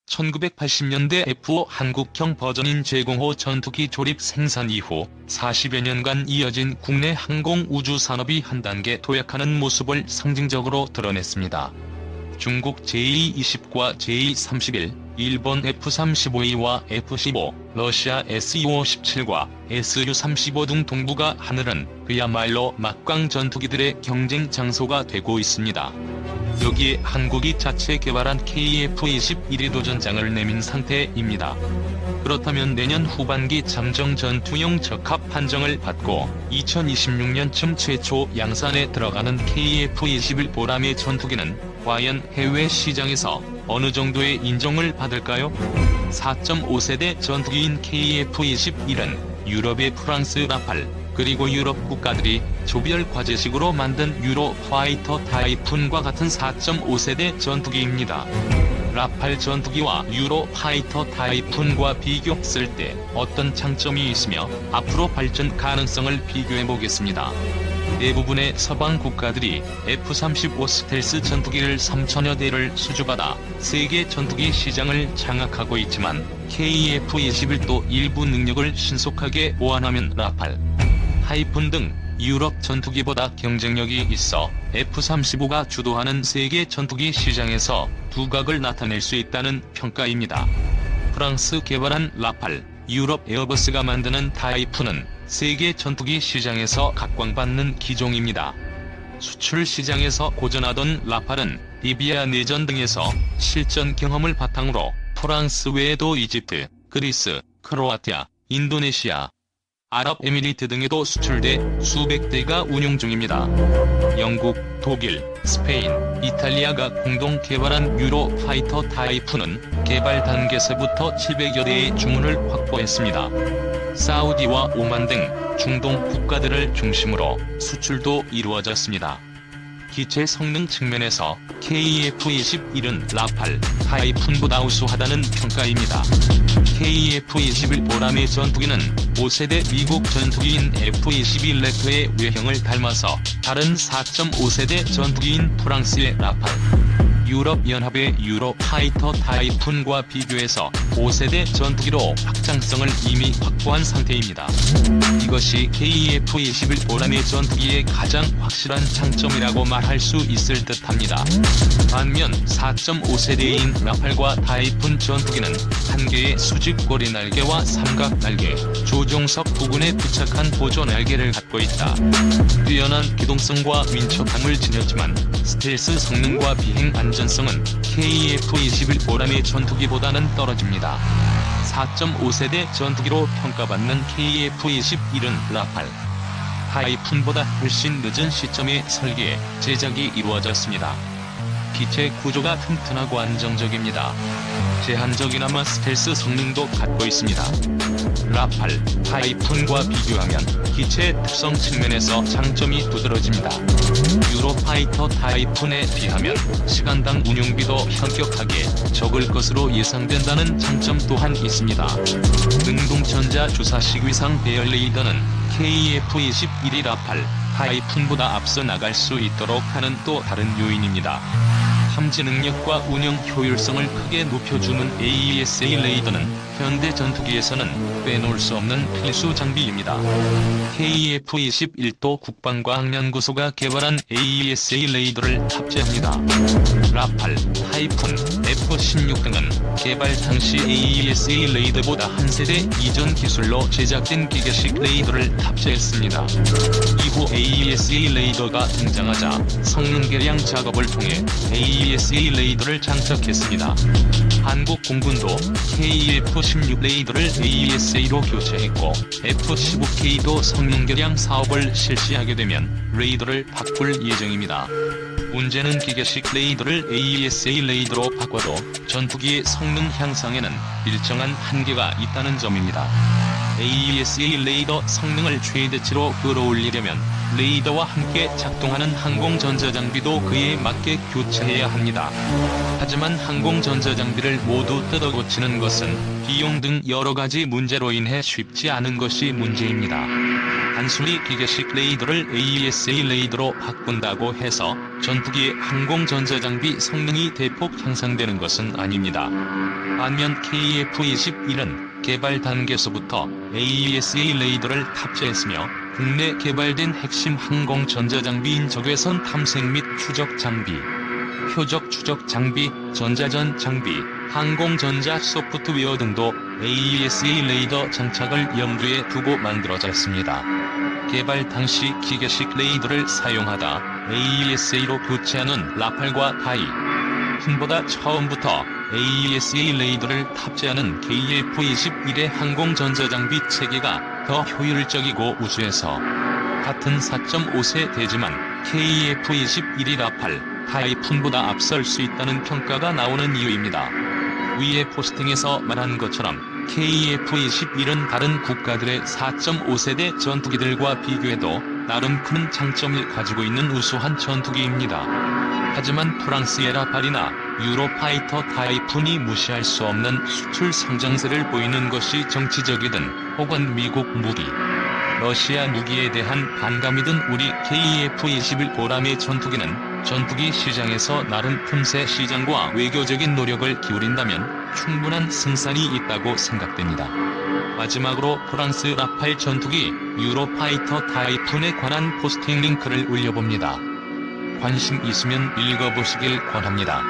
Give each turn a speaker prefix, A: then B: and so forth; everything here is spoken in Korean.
A: 1980년대 F5 한국형 버전인 제공호 전투기 조립 생산 이후 40여 년간 이어진 국내 항공 우주 산업이 한 단계 도약하는 모습을 상징적으로 드러냈습니다. 중국 Je-20과 Je-31, 일본 F-35E와 F-15, 러시아 Su-57과 Su-35 등 동북아 하늘은 그야말로 막강 전투기들의 경쟁 장소가 되고 있습니다. 여기에 한국이 자체 개발한 KF-21이 도전장을 내민 상태입니다. 그렇다면 내년 후반기 잠정 전투용 적합 판정을 받고 2026년쯤 최초 양산에 들어가는 KF-21 보람의 전투기는 과연 해외 시장에서 어느 정도의 인정을 받을까요? 4.5세대 전투기인 KF-21은 유럽의 프랑스 라팔, 그리고 유럽 국가들이 조별 과제식으로 만든 유로 파이터 타이푼과 같은 4.5세대 전투기입니다. 라팔 전투기와 유로 파이터 타이푼과 비교했을 때 어떤 장점이 있으며 앞으로 발전 가능성을 비교해보겠습니다. 대부분의 서방 국가들이 F-35 스텔스 전투기를 3천여 대를 수주받아 세계 전투기 시장을 장악하고 있지만 KF-21도 일부 능력을 신속하게 보완하면 라팔, 타이푼 등 유럽 전투기보다 경쟁력이 있어 F-35가 주도하는 세계 전투기 시장에서 두각을 나타낼 수 있다는 평가입니다. 프랑스 개발한 라팔, 유럽 에어버스가 만드는 타이푼은 세계 전투기 시장에서 각광받는 기종입니다. 수출 시장에서 고전하던 라팔은 리비아 내전 등에서 실전 경험을 바탕으로 프랑스 외에도 이집트, 그리스, 크로아티아, 인도네시아, 아랍에미리트 등에도 수출돼 수백 대가 운용 중입니다. 영국, 독일, 스페인, 이탈리아가 공동 개발한 유로 파이터 타이푼은 개발 단계서부터 700여 대의 주문을 확보했습니다. 사우디와 오만 등 중동 국가들을 중심으로 수출도 이루어졌습니다. 기체 성능 측면에서 KF-21은 라팔, 타이푼보다 우수하다는 평가입니다. KF-21 보람의 전투기는 5세대 미국 전투기인 F-22 레터의 외형을 닮아서 다른 4.5세대 전투기인 프랑스의 라팔, 유럽연합의 유로 파이터 타이푼과 비교해서 5세대 전투기로 확장성을 이미 확보한 상태입니다. 이것이 KF-21 보람의 전투기의 가장 확실한 장점이라고 말할 수 있을 듯합니다. 반면 4.5세대인 라팔과 타이푼 전투기는 한 개의 수직고리 날개와 삼각 날개, 조종석 부근에 부착한 보조 날개를 갖고 있다. 뛰어난 기동성과 민첩함을 지녔지만 스텔스 성능과 비행 안전성은 KF-21 보람의 전투기보다는 떨어집니다. 4.5세대 전투기로 평가받는 KF-21은 라팔, 타이푼보다 훨씬 늦은 시점에 설계, 제작이 이루어졌습니다. 기체 구조가 튼튼하고 안정적입니다. 제한적이나마 스텔스 성능도 갖고 있습니다. 라팔, 타이푼과 비교하면 기체 특성 측면에서 장점이 두드러집니다. 유로파이터 타이푼에 비하면 시간당 운용비도 현격하게 적을 것으로 예상된다는 장점 또한 있습니다. 능동전자 주사식 위상 배열 레이더는 KF-21이 라팔, 타이푼보다 앞서 나갈 수 있도록 하는 또 다른 요인입니다. 탐지 능력과 운영 효율성을 크게 높여주는 AESA 레이더는 현대 전투기에서는 빼놓을 수 없는 필수 장비입니다. KF-21도 국방과학연구소가 개발한 AESA 레이더를 탑재합니다. 라팔, 타이푼, F-16 등은 개발 당시 AESA 레이더보다 한 세대 이전 기술로 제작된 기계식 레이더를 탑재했습니다. 이후 AESA 레이더가 등장하자 성능 개량 작업을 통해 AESA 레이더를 장착했습니다. 한국 공군도 KF-16 레이더를 AESA로 교체했고 F-15K도 성능 개량 사업을 실시하게 되면 레이더를 바꿀 예정입니다. 문제는 기계식 레이더를 AESA 레이더로 바꿔도 전투기의 성능 향상에는 일정한 한계가 있다는 점입니다. AESA 레이더 성능을 최대치로 끌어올리려면 레이더와 함께 작동하는 항공전자장비도 그에 맞게 교체해야 합니다. 하지만 항공전자장비를 모두 뜯어 고치는 것은 비용 등 여러가지 문제로 인해 쉽지 않은 것이 문제입니다. 단순히 기계식 레이더를 AESA 레이더로 바꾼다고 해서 전투기의 항공 전자장비 성능이 대폭 향상되는 것은 아닙니다. 반면 KF-21은 개발 단계에서부터 AESA 레이더를 탑재했으며 국내 개발된 핵심 항공 전자장비인 적외선 탐색 및 추적 장비, 표적 추적 장비, 전자전 장비, 항공 전자 소프트웨어 등도 AESA 레이더 장착을 염두에 두고 만들어졌습니다. 개발 당시 기계식 레이더를 사용하다 AESA로 교체하는 라팔과 타이 푼보다 처음부터 AESA 레이더를 탑재하는 KF-21의 항공 전자장비 체계가 더 효율적이고 우주에서 같은 4.5세대지만 KF-21이 라팔, 타이푼보다 앞설 수 있다는 평가가 나오는 이유입니다. 위의 포스팅에서 말한 것처럼 KF-21은 다른 국가들의 4.5세대 전투기들과 비교해도 나름 큰 장점을 가지고 있는 우수한 전투기입니다. 하지만 프랑스의 라팔이나 유로파이터 타이푼이 무시할 수 없는 수출 성장세를 보이는 것이 정치적이든 혹은 미국 무기, 러시아 무기에 대한 반감이든 우리 KF-21 보람의 전투기는 전투기 시장에서 나름 틈새 시장과 외교적인 노력을 기울인다면 충분한 승산이 있다고 생각됩니다. 마지막으로 프랑스 라팔 전투기 유로파이터 타이푼에 관한 포스팅 링크를 올려봅니다. 관심 있으면 읽어보시길 권합니다.